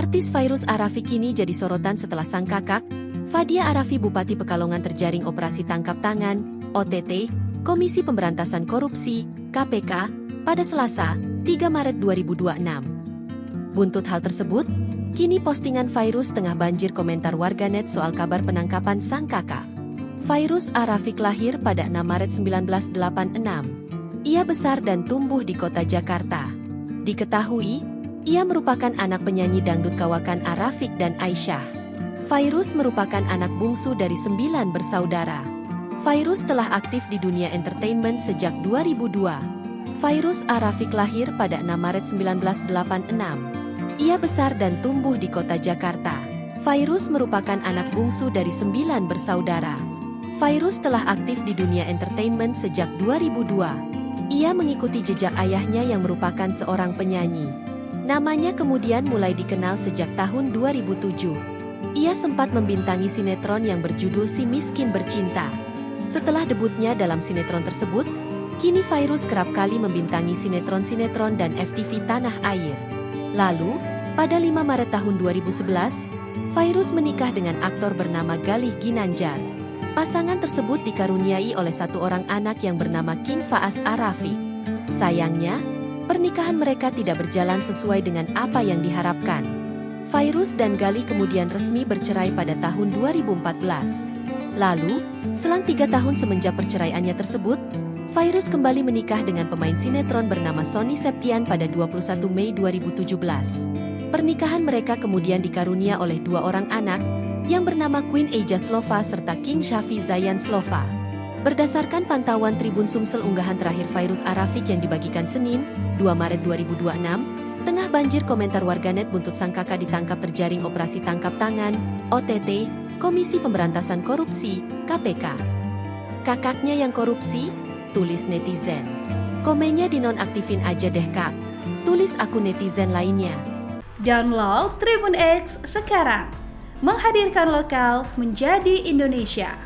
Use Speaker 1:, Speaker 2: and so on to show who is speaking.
Speaker 1: Artis Fairuz Arafi kini jadi sorotan setelah sang kakak, Fadia Arafi Bupati Pekalongan terjaring operasi tangkap tangan, OTT, Komisi Pemberantasan Korupsi, KPK, pada Selasa, 3 Maret 2026. Buntut hal tersebut, kini postingan Fairuz tengah banjir komentar warganet soal kabar penangkapan sang kakak. Fairuz Arafi lahir pada 6 Maret 1986. Ia besar dan tumbuh di kota Jakarta. Diketahui, ia merupakan anak penyanyi dangdut kawakan Arafiq dan Aisyah. Fairuz merupakan anak bungsu dari 9 bersaudara. Fairuz telah aktif di dunia entertainment sejak 2002. Fairuz Arafi lahir pada 6 Maret 1986. Ia besar dan tumbuh di kota Jakarta. Fairuz merupakan anak bungsu dari 9 bersaudara. Fairuz telah aktif di dunia entertainment sejak 2002. Ia mengikuti jejak ayahnya yang merupakan seorang penyanyi. Namanya kemudian mulai dikenal sejak tahun 2007. Ia sempat membintangi sinetron yang berjudul Si Miskin Bercinta. Setelah debutnya dalam sinetron tersebut, kini Fairuz kerap kali membintangi sinetron-sinetron dan FTV Tanah Air. Lalu, pada 5 Maret tahun 2011, Fairuz menikah dengan aktor bernama Galih Ginanjar. Pasangan tersebut dikaruniai oleh satu orang anak yang bernama King Faas Arafi. Sayangnya, pernikahan mereka tidak berjalan sesuai dengan apa yang diharapkan. Fairuz dan Galih kemudian resmi bercerai pada tahun 2014. Lalu, selang 3 tahun semenjak perceraiannya tersebut, Fairuz kembali menikah dengan pemain sinetron bernama Sony Septian pada 21 Mei 2017. Pernikahan mereka kemudian dikarunia oleh 2 orang anak, yang bernama Queen Eja Slova serta King Shafi Zayan Slova. Berdasarkan pantauan Tribun Sumsel unggahan terakhir Fairuz Arafi yang dibagikan Senin, 2 Maret 2026, tengah banjir komentar warganet buntut sang kakak ditangkap terjaring operasi tangkap tangan, OTT, Komisi Pemberantasan Korupsi, KPK. Kakaknya yang korupsi? Tulis netizen. Komennya dinonaktifin aja deh kak, tulis akun netizen lainnya.
Speaker 2: Download Tribun X sekarang, menghadirkan lokal menjadi Indonesia.